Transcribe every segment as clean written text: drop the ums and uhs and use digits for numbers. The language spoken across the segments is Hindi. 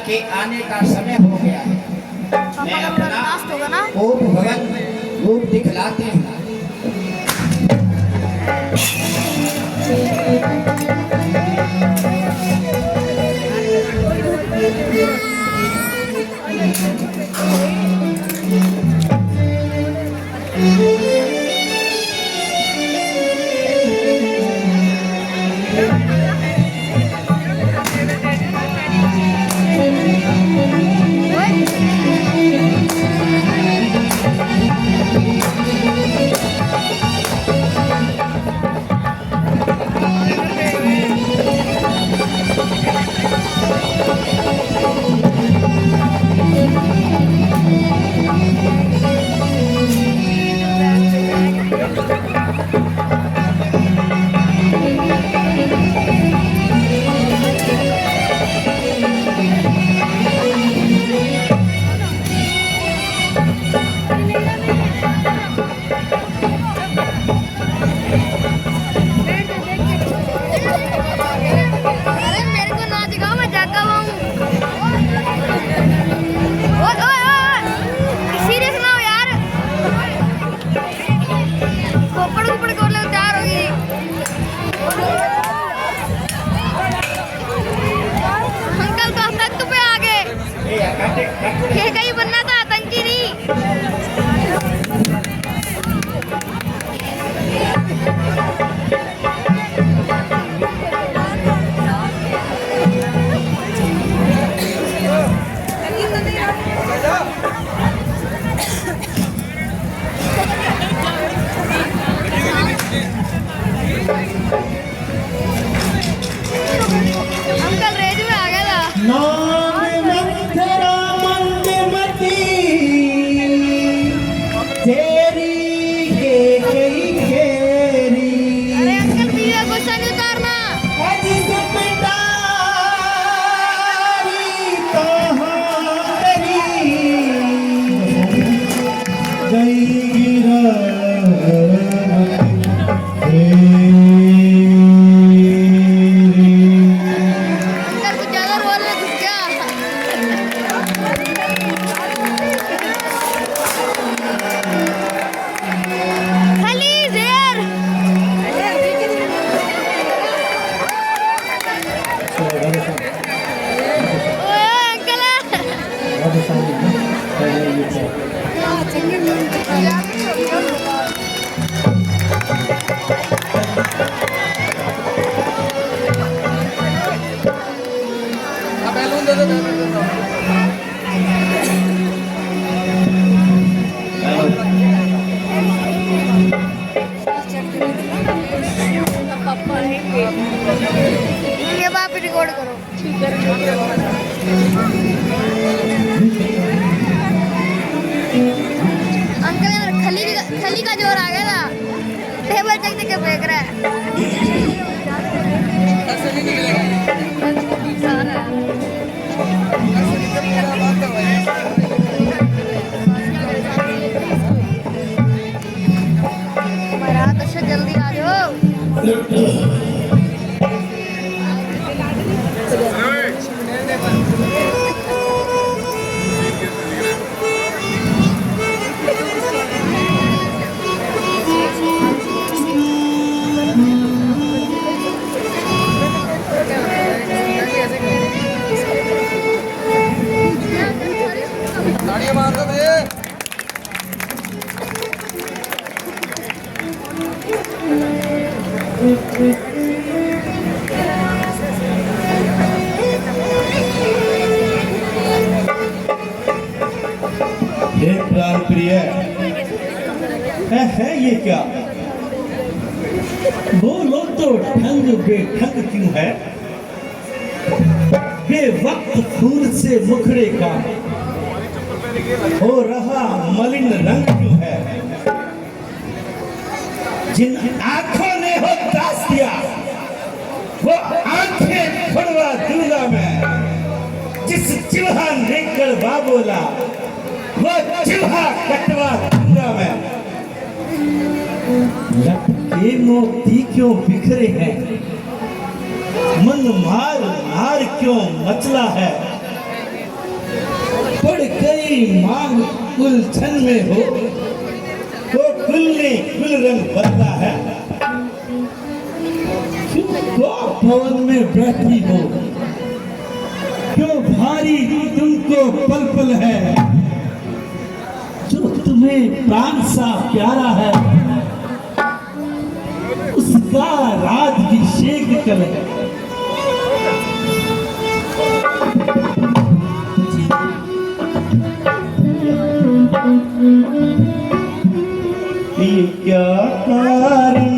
के आने का समय हो गया है। मैं अपना कोप भवन रूप दिखलाती हूँ। ये कहीं बनना था आतंकी नहीं। अंकल रेज में आ गया था। ये बाप रिकॉर्ड करो। अंकल खली का जोर आ गया था। टेबल चक के फेंक रहा है। बारात अच्छा जल्दी आ जाओ। हे प्राण प्रिय है ये क्या? वो लोग तो ढंग बेढंग क्यों है? बेवक्त फूल से मुखड़े का हो रहा मलिन रंग क्यों है? जिन आंखों ने हो दास दिया वो आंखें खुलवा दूंगा मैं। जिस चिल्हा नेकड़ बाबोला वो चिल्हा कटवा दूंगा मैं। लटके मोती क्यों बिखरे हैं? मन मार मार क्यों मचला है? पड़ गई मांग उलझन में हो, तो गुल ने गुल रंग बदला है। क्यों पवन में बैठी हो, क्यों भारी तुमको पल पल है, जो तुम्हें प्राण सा प्यारा है, उसका राजभिषेक कर। ये क्या कारण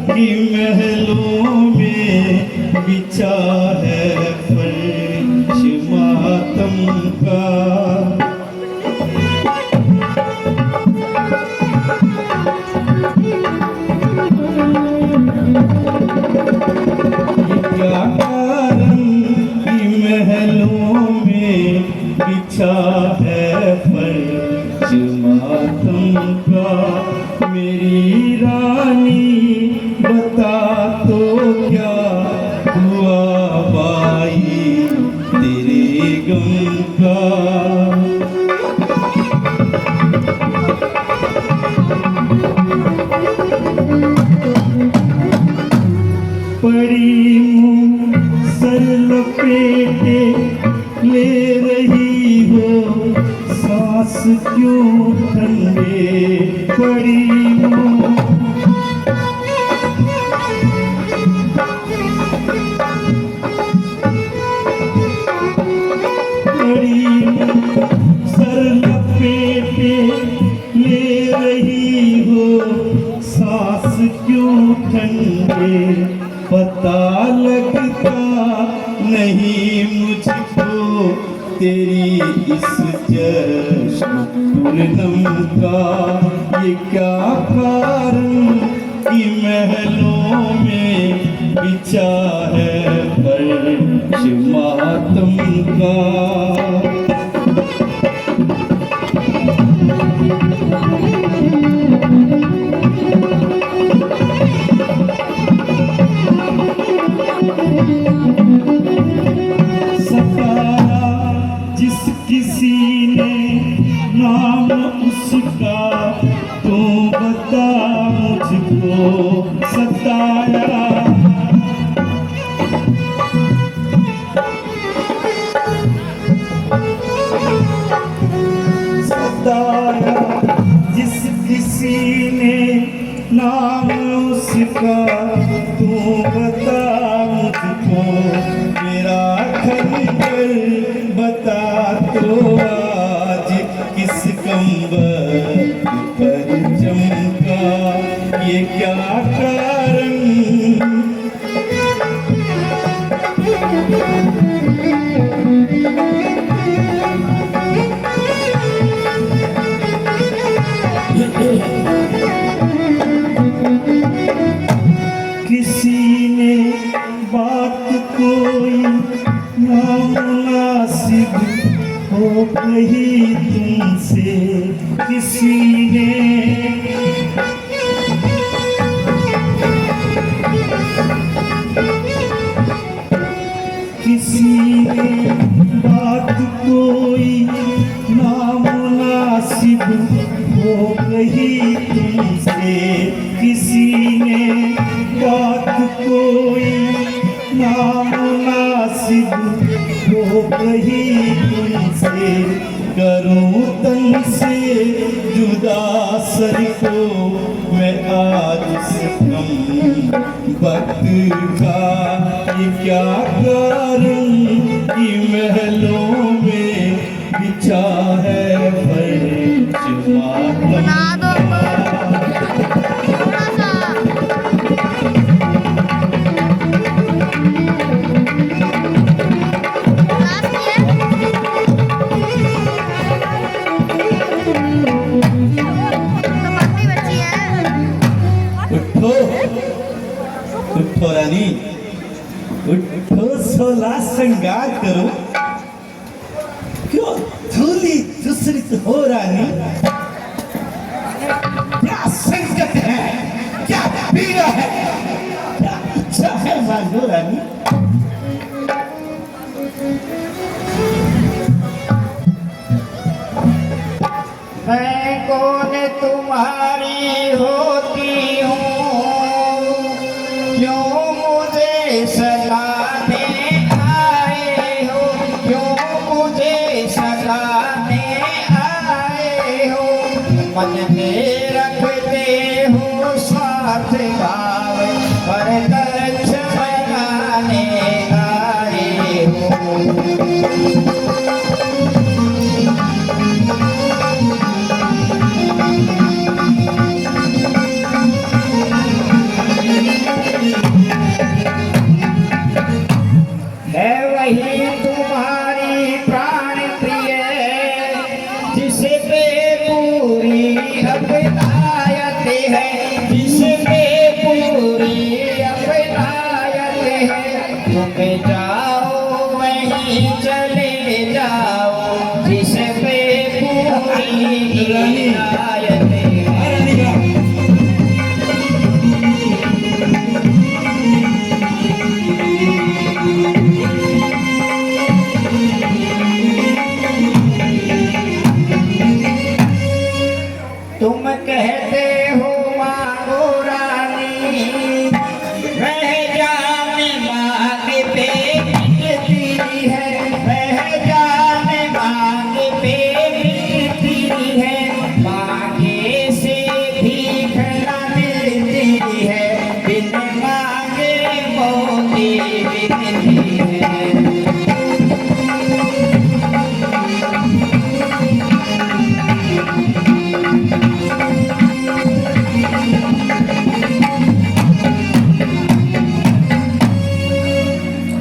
कि महलों में बिछा है फर्श मातम का। ये क्या कारण कि महलों में बिछा है फर्श मातम का। मेरी रानी बता तो क्या हुआ बाई तेरे गम का। पड़ी मुँह सर लपेटे ले रही हो, सांस क्यों ठंडे पड़ी मुँह। पड़ी मुँह सर लपेटे ले रही हो, सांस क्यों ठंडे। पता लगता नहीं मुझको तेरी इस जश्न पूनम का। ये क्या कारण कि महलों में बिछा है फर्श मातम का। सताया जिस किसी ने नाम उसका, तो बता मुझको सताया। सताया जिस किसी ने नाम उसका, तो बता मुझको मेरा खंजर बता तो आज किस कंबर पर चमका। ये क्या कारण किसी ने बात कोई नामुनासिब हो कही तुमसे। किसी ने बात कोई नामुनासिब हो कही तुमसे। किसी ने बात कोई नामुनासिब हो कही तुमसे। करूं तन से जुदा सर को मैं आज से कम वक्त का। ये क्या कारण कि महलों में बिछा है फर्श मातम का। उठो उठो रानी, उठो सोला श्रृंगार करो। क्यों धूली दूसरित हो रानी। क्या संकट है, क्या पीड़ा है, क्या इच्छा है मानो रानी। मैं कौन तुम्हारी होती हूँ, क्यों मुझे सताने आए हो, क्यों मुझे सताने आए हो। मन में रखते हो स्वार्थ भाव, पर दर्श बनाने आए हो। है वही तुम्हारी प्राण प्रिय, जिस पे पूरी अपनायत है, जिस पे पूरी अपनायत है। तुम जाओ वहीं चले जाओ, जिस पे पूरी अपनायत है। तुम कहते हो मांगो रानी, वह जान मांग पे बिकती है, वह जान मांग पे बिकती है। मांगे से भीख न मिलती है, बिन मांगे मोती बिकती है।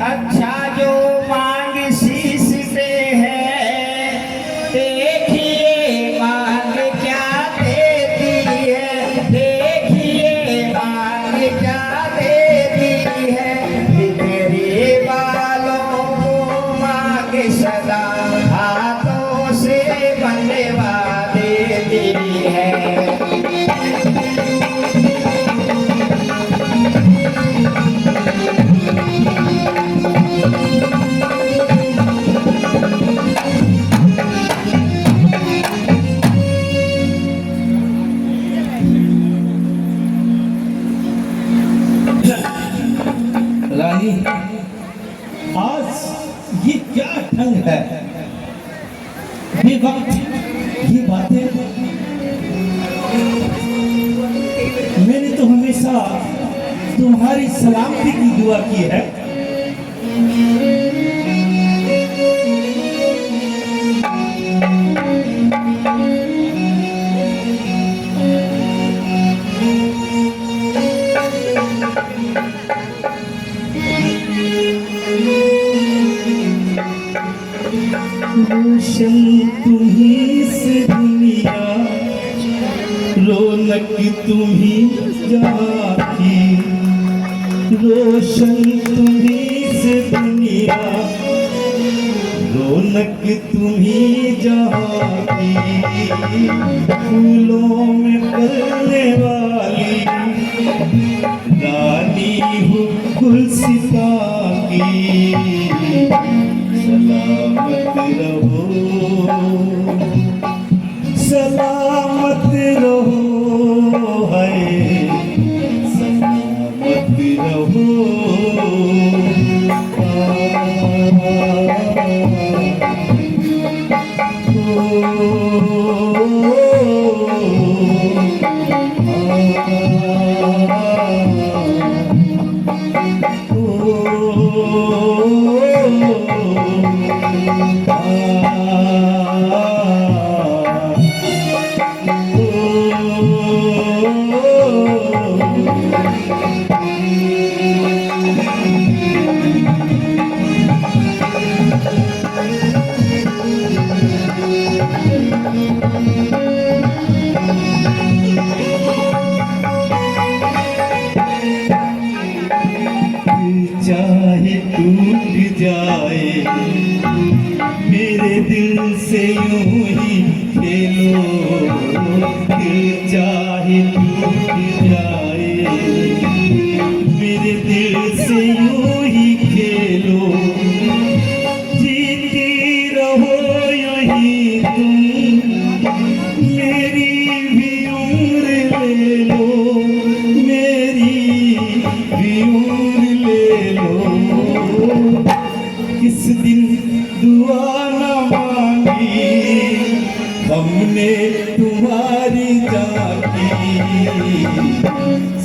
अच्छा जो मांग शीश पे है, देखिए मांग क्या देती है, देखिए मांग क्या देती है। बिखरे बालों को मांग सदा हाथों से बनवा देती है। रानी, आज ये क्या ढंग है? बेवक्त ये बातें। मैंने तो हमेशा तुम्हारी सलामती की दुआ की है। रोशन तुम्ही से दुनिया, रौनक तुम्ही जहाँ की। रोशन तुम्ही से दुनिया, रौनक तुम्ही जहाँ की। फूलों में पलने वाली रानी हो गुलसिता की। सलामत रहो, सलामत रहो, है सलामत रहो। चाहे टूट जाए मेरे दिल से यूं ही खेलो, दिल चाहे टूट जाए मेरे दिल से यूं ही खेलो। जीती रहो यहीं तुम हुस्न तुम्हारी जाकी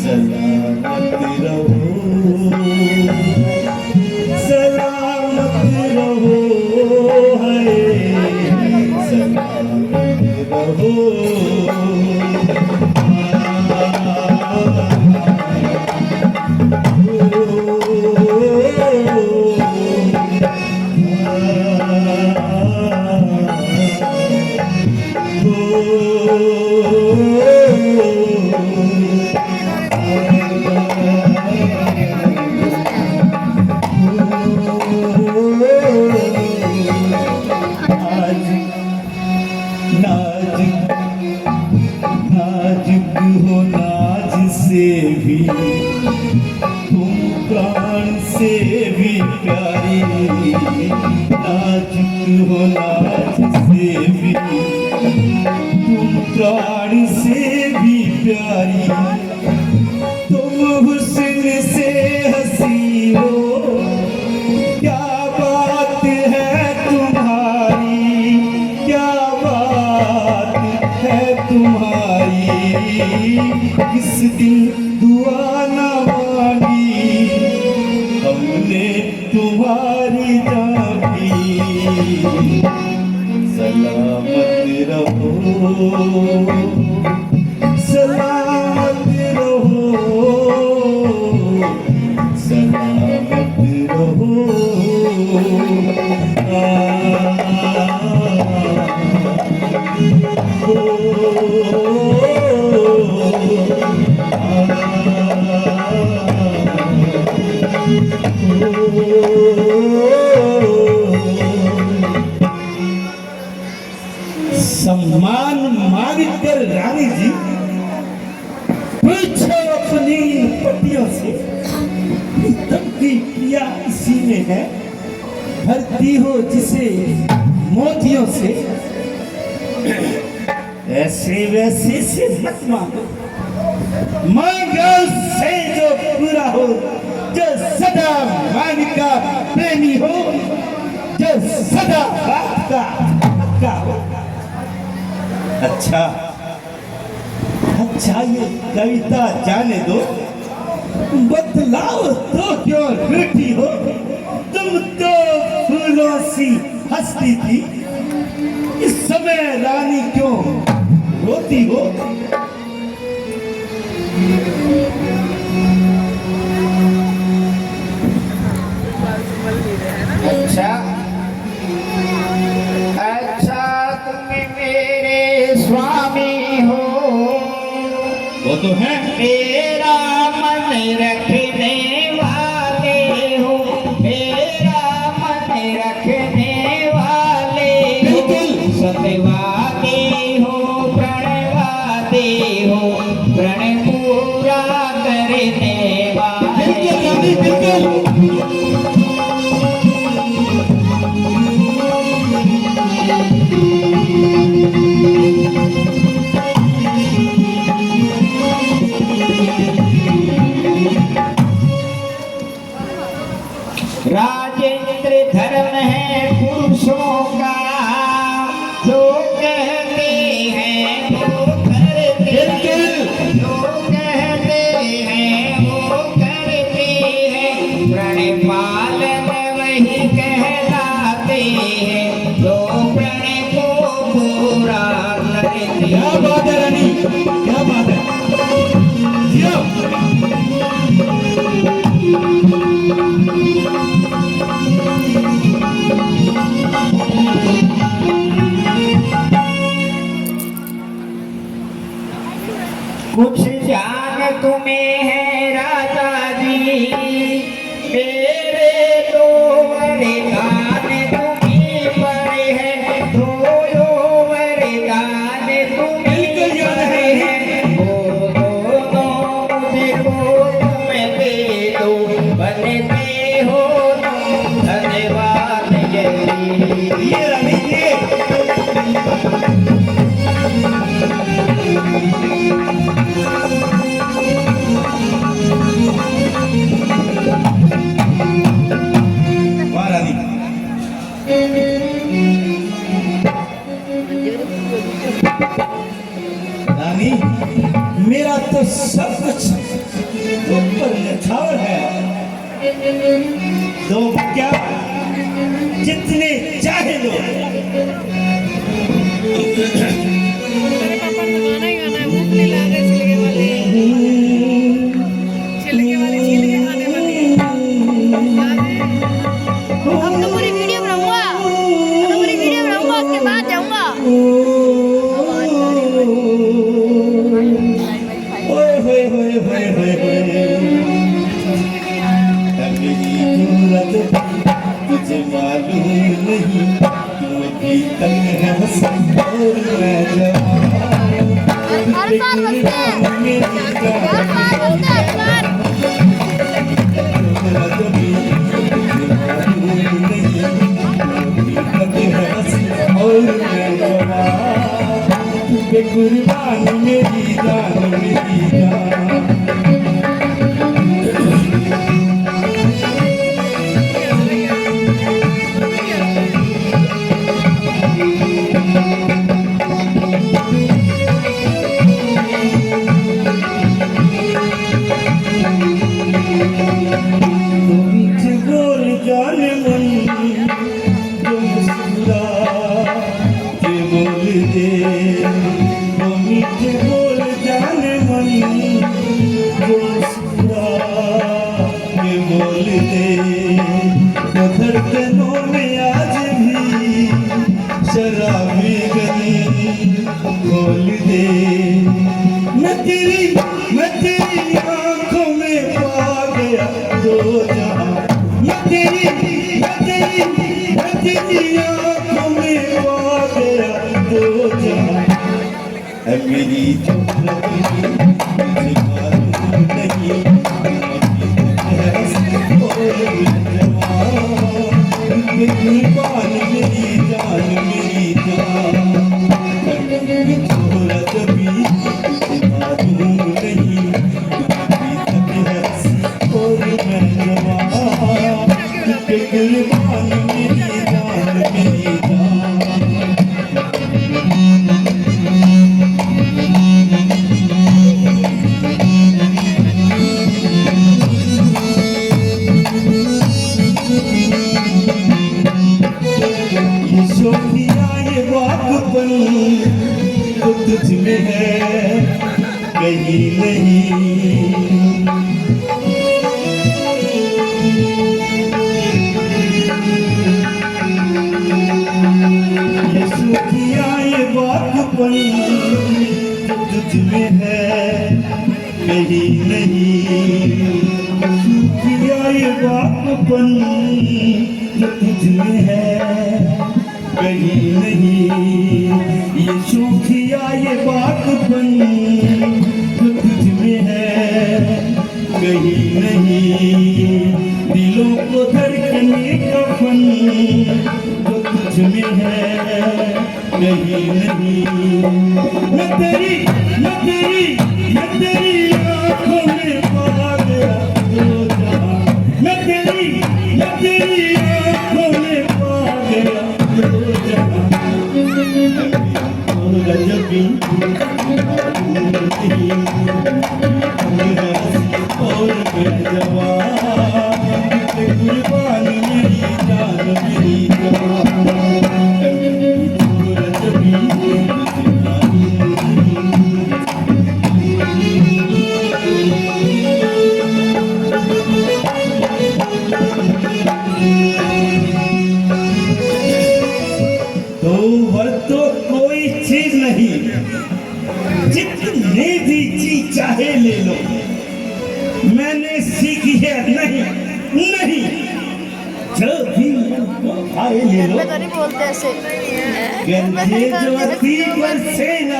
सलामत रहो, सलामत रहो, है सलामत रहो। नाजुक नाजुक हो नाज से भी तुम प्राण से भी प्यारी, नाजुक हो नाज से भी तुम प्राण से भी प्यारी, तुम हुस्न से हंसी हो, क्या बात है तुम्हारी, क्या बात है तुम्हारी, किस दिन दुआ न मांगी हमने तुम्हारी जाकी, सलामत रहो, सलामत रहो, सलामत रहो। सम्मान मांगकर रानी जी पूछो अपनी पतियों से, तब की पिया इसी में है, भरती हो जिसे मोतियों से, ऐसे वैसे से मत मांगो, मांगो से जो पूरा हो, जो सदा मांग का प्रेमी हो, जो सदा बात का पक्का हो। अच्छा अच्छा, ये कविता जाने दो, बतलाओ तो क्यों रूठी हो, तुम तो फूलों सी हंसती थी, इस समय रानी क्यों रोती हो। अच्छा अच्छा, तुम मेरे स्वामी हो, वो तो है मेरा मन रखने वाले हो, मेरा मन रखने वाले हो, सत्यवादी हो, प्रणवादी हो, प्रण पूरा करने वाले। राजेंद्र धर्म है पुरुषों का, जो कहते हैं वो करते हैं, जो कहते हैं वो करते हैं, प्रण पालन वही कहलाते हैं, जो प्रण को पूरा करते हैं। क्या बात है रानी, क्या बात है, जियो। कुछ जान तुम्हें है राजा जी, मेरे दो वरदान तुम्हीं पर है, दो वरदान तुम्हीं पर है, वो दोनों मुझको तुम दे दो, बनते हो तुम धन्यवाद यही। ये रानी ये वाह रानी। रानी, मेरा तो सब कुछ ऊपर न्यौछावर है। दो क्या, जितने चाहे लो। मेरे पापा ने गाना ही गाना है, मूंगफली ला रहे छिलके वाली, छिलके खाने वाली है। अब तो पूरी वीडियो बनाऊंगा, उसके बाद जाऊंगा। ओए होए होए होए होए होए, मेरी सूरत तुझे मालूम नहीं, तू अभी तक है हसन और मैं जवान। हर साल बनते हैं, हर साल बनते हैं, हर मेरा कभी तुझे मालूम नहीं, तू अभी तक है हसन और मैं जवान। बे कुर्बान मेरी जान, मेरी जान। धड़कनों में आज भी शराबी गली खोल दे। मैं तेरी आंखों में पा गया दो जहां, मैं तेरी आंखों में पा गया दो जहां। है मेरी जो मुझे मालूम नहीं, कुर्बान मेरी जान, मेरी जान। मेरी सूरत भी तुझे मालूम नहीं, तू अभी तक है हंसी और मैं जवान। कुर्बान मेरी जान, मेरी जान। तो तुझ में है कहीं नहीं। ये सूखिया ये बातपन तो तुझ में है कहीं नहीं। सूखिया ये बातपन तो तुझ में है कहीं नहीं। ये सूखिया ये बातपन जो तुझ में है कहीं नहीं। दिलों को धड़कने का फन जो तुझ में है कहीं नहीं। मैं तेरी आंखों में पा गया दो जहां, मैं तेरी आंखों में पा गया दो जहां। रजबी और मैं जवान। कुर्बान मेरी जान, मेरी जान। रजबी तो तो कोई चीज नहीं, जितने भी चीज चाहे ले लो। मैंने सीखी है नहीं, जो भी आए ले लो। तो नहीं बोलते ऐसे, गंजे जो पर से न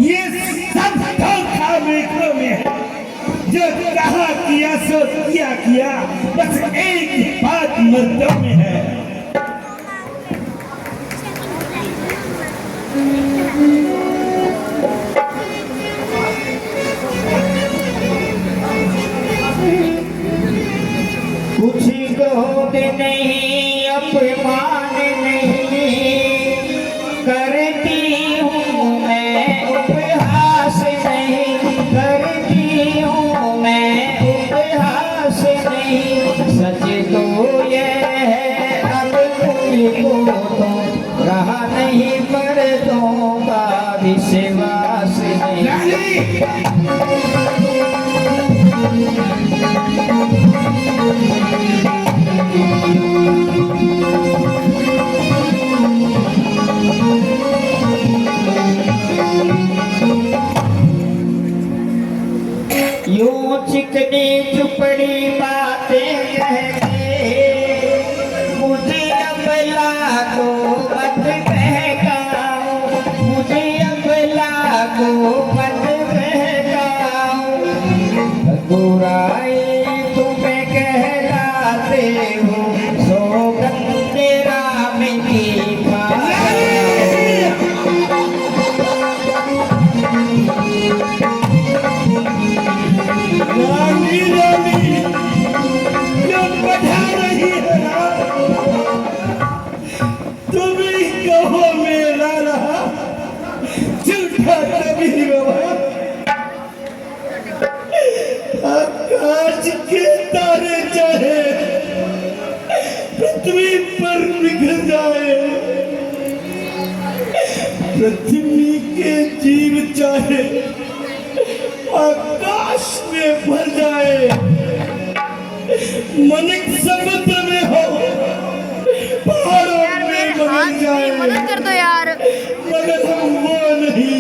ये सब धोखा में है। जो कहा किया सो किया, बस एक बात मर्दों में है। कुछ क्रोध नहीं, अपमान नहीं, करती हूँ मैं की सेवा से यूं चिकनी चुपड़ी बातें कहते मुझे अबला को मत बहकाओ, मुझे अबला को मत बहकाओ। बुराई तुम्हें कहलाते हो सौगंध राम की रानी रानी क्यों बढ़ा रही है ना? तुम ही कहो मेरा रहा झूठा कभी रहा। आकाश के तारे चाहे पृथ्वी पर बिखर जाए, पृथ्वी के जीव चाहे आकाश में भर जाए, मनिक समुद्र में हो पहाड़ों में बदल जाए, मदद कर दो यार। मगर हम वो नहीं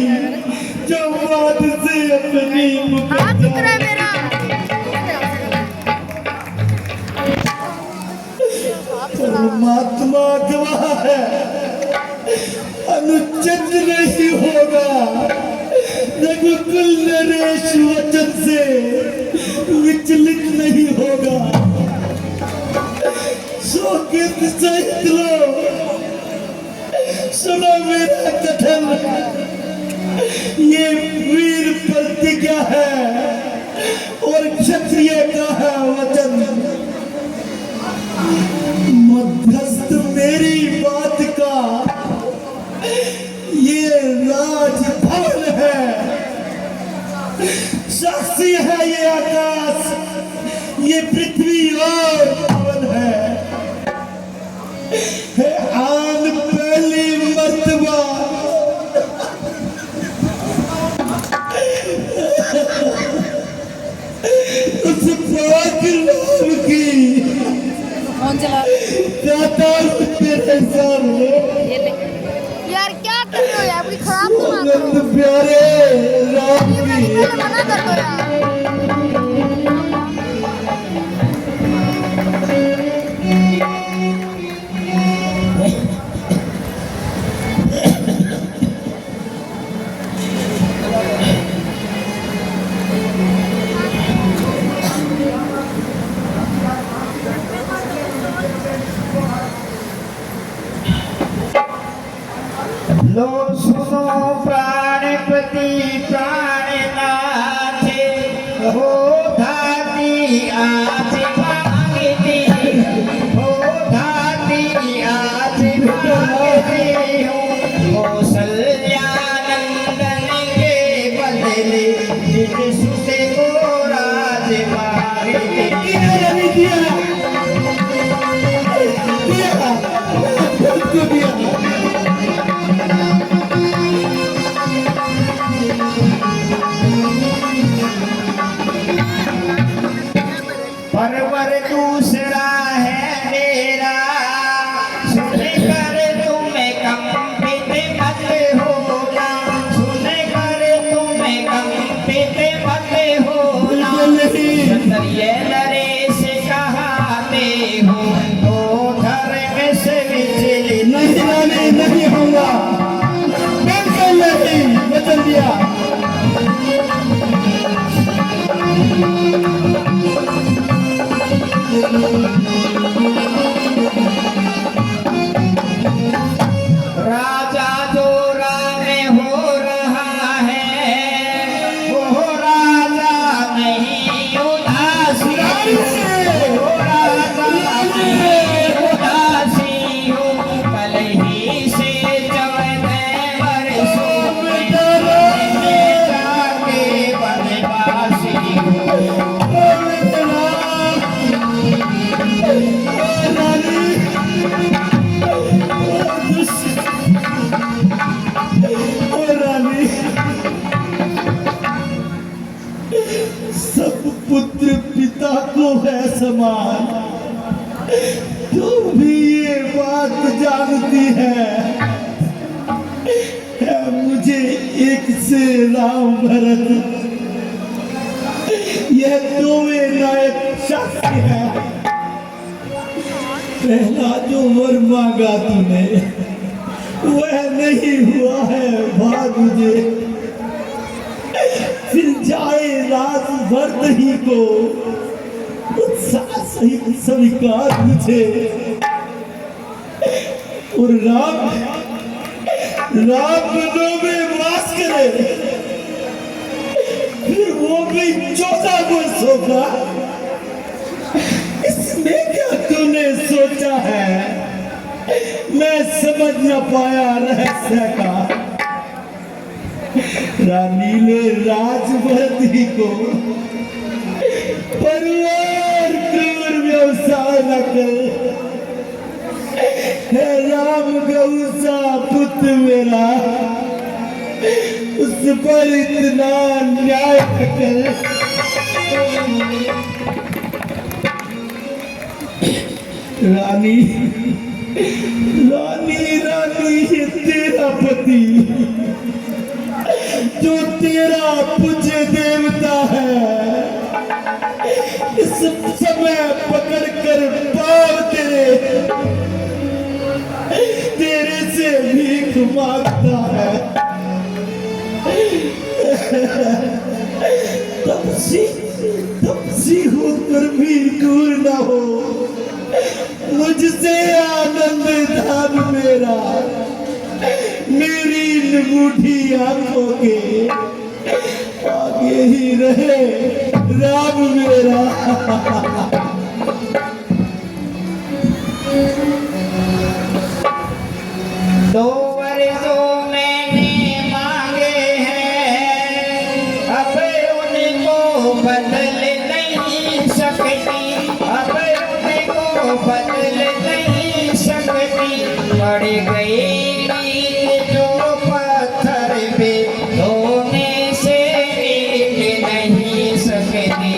जो बात से अपनी हाथ उतरा है मेरा। परमात्मा गवाह है, अनुचित नहीं होगा। रघुकुल नरेश वचन से विचलित नहीं होगा। शोकित सहित लो, सुनो मेरा कथन, ये वीर प्रतिज्ञा है और क्षत्रिय का है वचन। मध्यस्थ मेरी बात का ये राजभवन है, साक्षी है ये आकाश, ये पृथ्वी और पवन है। आन पहली मर्तबा उस पाक नाम की कौन चला दाता तेरे सामने यार क्या कर रहे हो यार, अपनी खराब तो ना करो। प्यारे राम ये मेरी की पहले मना कर दो यार। लो सुनो प्राणपति प्राणनाथे, हो धाती आज भागती, हो धाती आज भागती हूँ। कौशल्या नंदन के बदले जिस से को राज मांगती। परवर दूसरा है मेरा, सुनकर तुम्हें कंपित मत होना, सुनकर तुम्हें कंपित मत होना। क्षत्रिय नरेश कहाते हो तो धर्म से विचलित नहीं होगा, बिल्कुल नहीं, बदल दिया। राजा जो राम हो रहा है, वो राजा नहीं उदासी, वो राजा नहीं उदासी हूँ। कल ही से 14 वर्षों में समान। तुम भी ये बात जानती है मुझे एक से राम भरत यह दोवें नायक शख्स है। पहला जो वर मांगा तूने वह नहीं हुआ है भाग्य, फिर जाए रात भर ही को उत्साह सहित स्वीकार मुझे। और राम में वास करे, फिर वो भी 14 को सोचा। इसमें क्या तूने सोचा है मैं समझ न पाया रहस्य का। रानी ने राजभरती को परिवार क्रूर व्यवसाय न कर, है राम गौसा पुत्र मेरा उस पर इतना न्याय कर। रानी रानी रानी ये तेरा पति जो तेरा पूज्य देवता है इस समय पकड़ कर पाव तेरे से भीख मांगता है। तपसी होकर भी दूर न हो मुझसे आनंद धाम मेरा, मेरी निगूठी आंखों के आगे ही रहे राम मेरा। दो वर्षों मैंने मांगे हैं, अब उनको बदल नहीं सकती, अब उनको बदल नहीं सकती। पड़ गई जो पत्थर पे धोने से मिट नहीं सकती।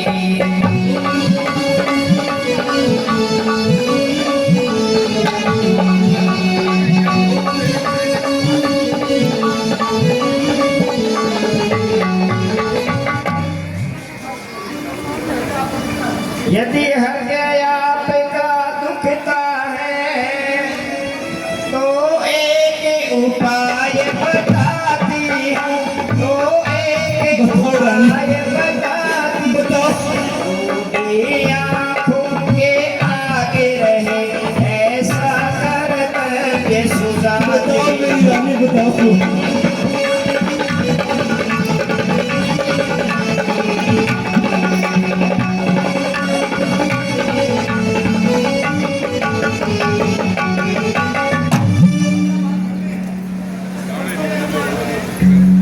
यदि हृदय आपका दुखता है तो एक उपाय बताती हूँ, तो एक उपाय बताती हूँ। आँखों के आगे रहे ऐसा कर्तव्य सुधार।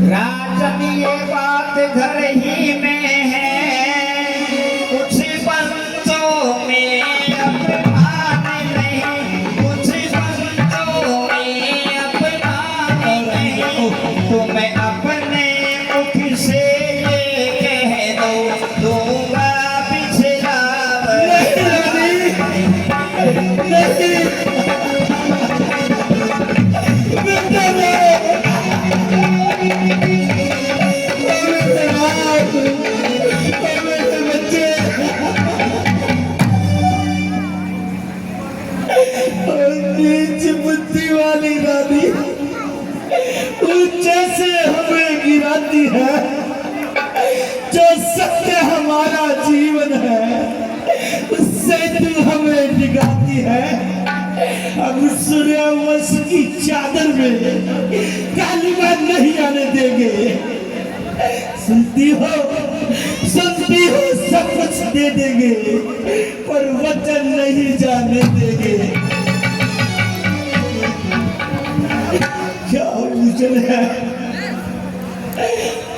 राजन ये बात घर ही में है, कुछ बंदों में अपमान नहीं, कुछ बंदों में अपमान नहीं। तुम अपने मुख से ये कह दो दूंगा पिछला बुद्धि वाली रानी जैसे हमें गिराती है, जो सत्य हमारा जीवन है उससे तू हमें डिगाती है। हम सूर्यवंश की चादर में कालिमा नहीं आने देंगे। सुनती हो सब कुछ दे देंगे पर वचन नहीं जाने देंगे। क्या वचन है,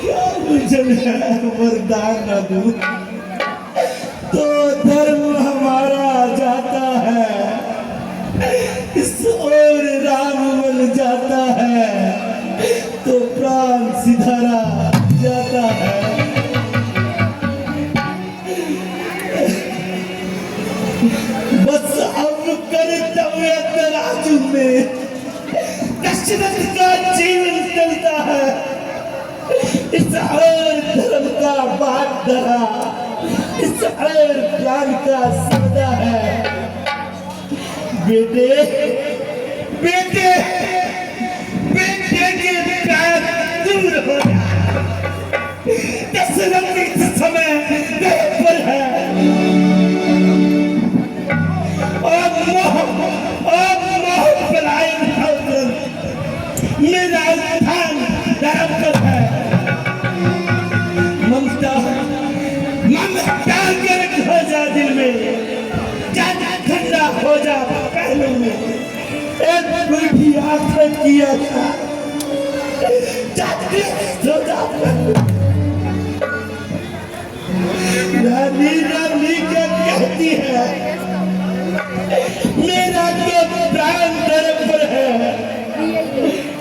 क्या वचन है, वरदान न दूं तो धर्म हमारा जाता है, इस ओर राम बन जाता है तो प्राण सिधारा जाता है। बाजू में दशरथ का जीवन चलता है। इस हर धर्म का बात धरा, इस हर प्राण का सौदा है। बेटे बेटे बेटे के पैर दूर हो जाए। दशरथ इस समय घर पर है और मोह पलायन मेरा स्थान धर्म पर है। ममता गर्क हो जा दिल में, ज्यादा ठंडा हो जा पहलू में। एक मीठी आफत किया था जाते सोचा रानी रानी क्या कहती है, मेरा तो प्राण धर्म पर है।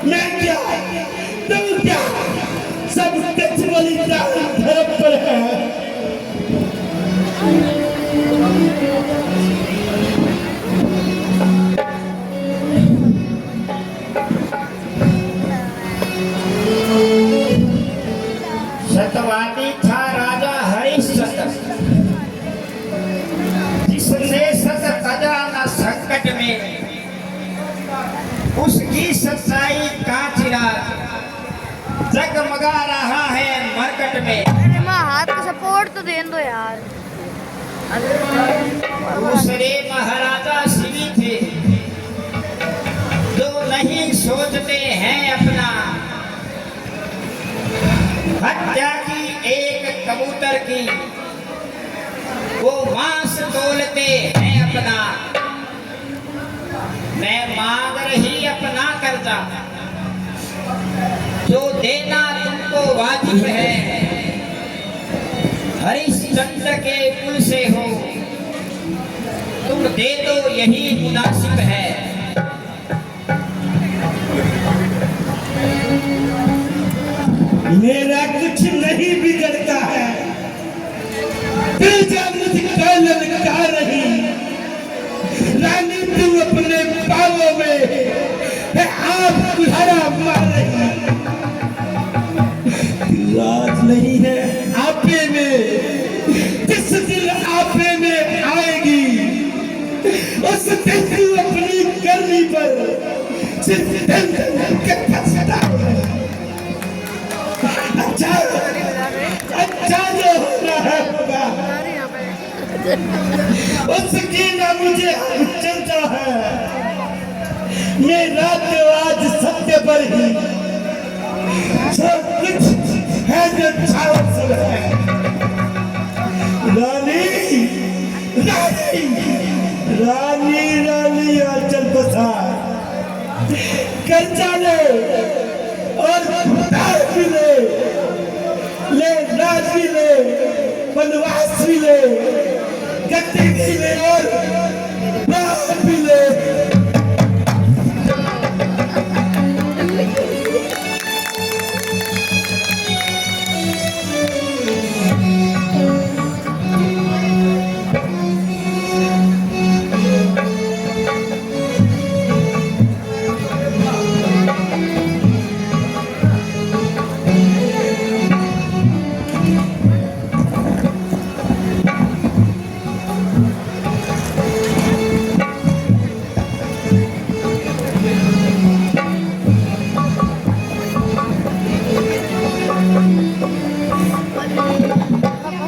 मैं क्या तुम क्या सब कुछ बलिदान धर्म पर है। सतवादी था राजा हरिश्चंद्र, जिसने सत खजाना संकट में उसकी सच्चाई का चिराग जगमगा रहा है मरकट में। अरे माँ हाथ का सपोर्ट तो दे दो यार। दूसरे महाराजा शिवी थे जो नहीं सोचते हैं अपना, हत्या की एक कबूतर की वो मांस तोलते हैं अपना। मैं मांग रही अपना कर्जा जो देना तुमको वाजिब है। हरिश्चंद्र के कुल से हो तुम दे दो यही मुनासिब है। मेरा कुछ नहीं बिगड़ता है, मुझको ललका रही रानी, तुम अपने पावों में है आप कुल्हाड़ा मार रही। राज नहीं है आपे में, जिस दिन आपे में आएगी उस दिन तू अपनी करनी पर सिर्फ दिन के फंसता है। अच्छा जो होना है होगा, उसकी ना मुझे चिंता है। मेरा तो आज सत्य पर ही सब कुछ है जो छावल है। रानी रानी रानी रानी आंचल पसार कर्जा ले और उधार भी ले राज भी ले, वनवास भी ले, गद्दी भी ले और बाप भी ले।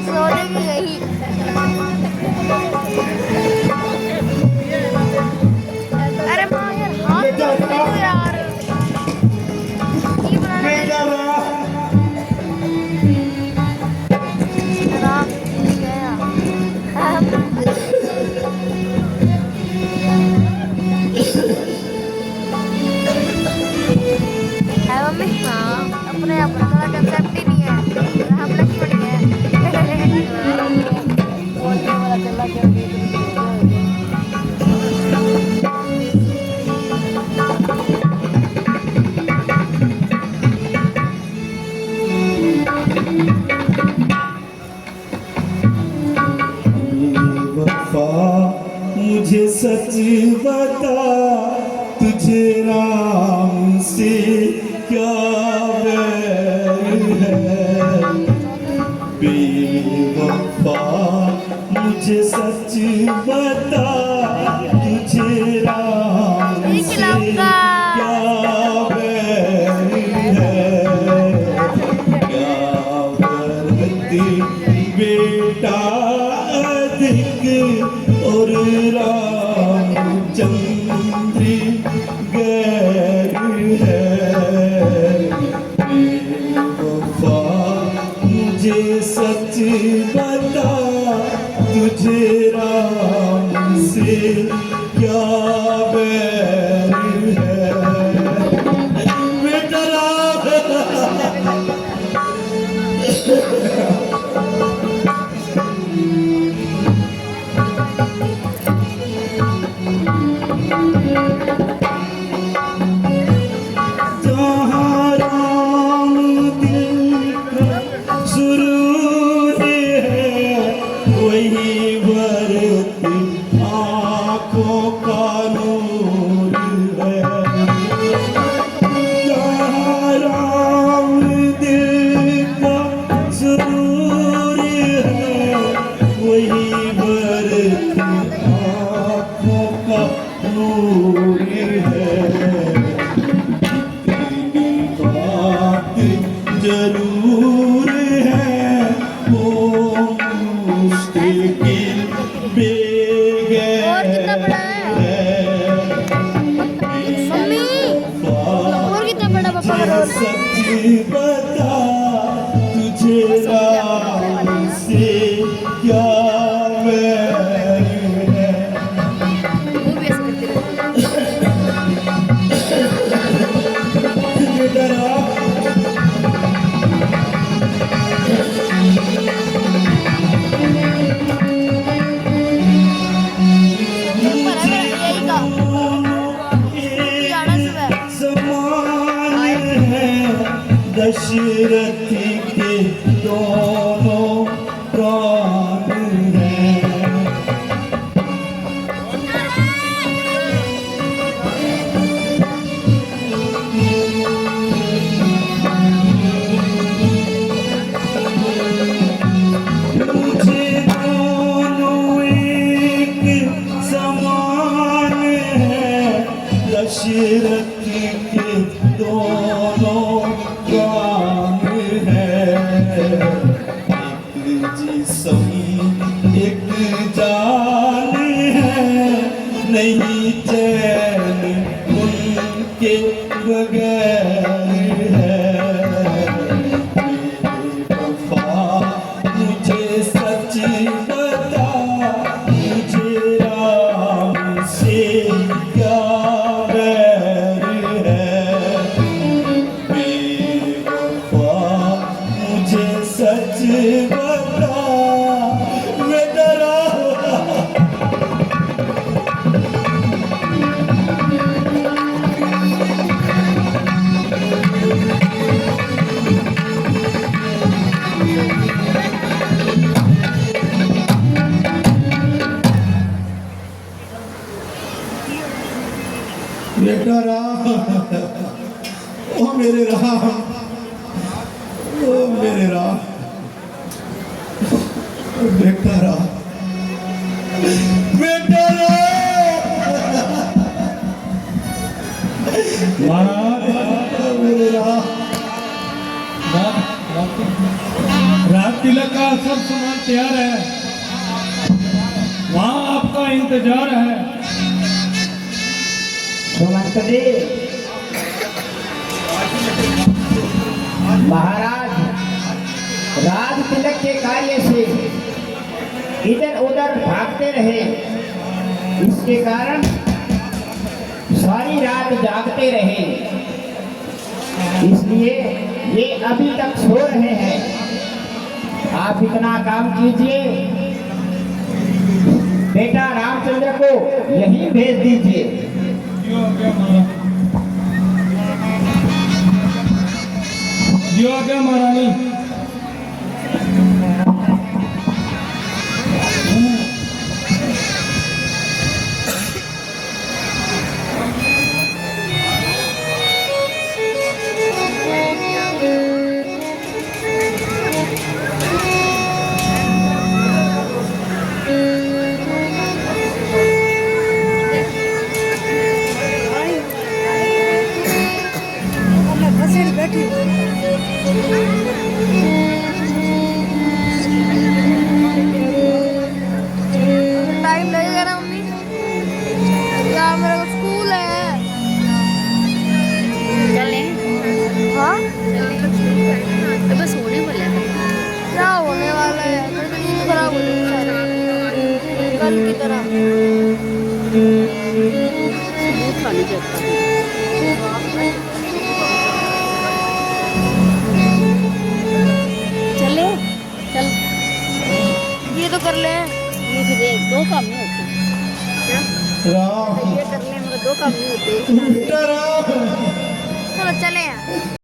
सोने की गई। अरे माँ यार हाथ तो दे दो यार। ये बनाना राम गया। है मम्मी हाँ अपने अपना कंसेप्ट ही नहीं है। हम लक्ष्मण है। वफा मुझे सच बता, तुझे राम से क्या बैर है बेवफा मुझे सच बता तुझे राम से क्या बैर है क्या बरती बेटा अधिक और रामचंद्र गैर है बेवफा मुझे सच बता तुझे राम से क्या बैर है बेटा जहाँ राम दिल का सुरूर है वही बरती आँखों का नूर है जहाँ राम दिल का सुरूर है वही बरती आँखों का नूर है बात जरूर है वो मुश्किल और कितना बड़ा है मम्मी और कितना बड़ा पापा का रोल सच बता तुझे राम से क्या बैर है वो भी ऐसे करते रहते बेटा ऊपर है मेरा यही का जाना सुबह समान है दशरथ के दोनों प्राण हैं मुझे दोनों एक समान है दशरथ के दोनों प्राण है एक जिस्म एक जान है नहीं चैन उनके बगैर है बेवफा मुझे सच बता मुझे राम से क्या बैर है बेवफा मुझे सच बता मैं डरा बेटा राम ओ मेरे राम ओ मेरे राम बेटा राम बेटा राम मेरे राम रात तिलक का सब सामान तैयार है वहाँ आपका इंतजार है सुमंत जी महाराज राज तिलक के कार्य से इधर उधर भागते रहे इसके कारण सारी रात जागते रहे इसलिए ये अभी तक सो रहे हैं आप इतना काम कीजिए बेटा रामचंद्र को यहीं भेज दीजिए जो आ गया महारानी फल की तरह दूध खाली जाता है। चले चल ये तो कर ले, ये फिर दो काम नहीं होते क्या, राम ये कर ले मगर दो काम नहीं होते। राम चलो चले।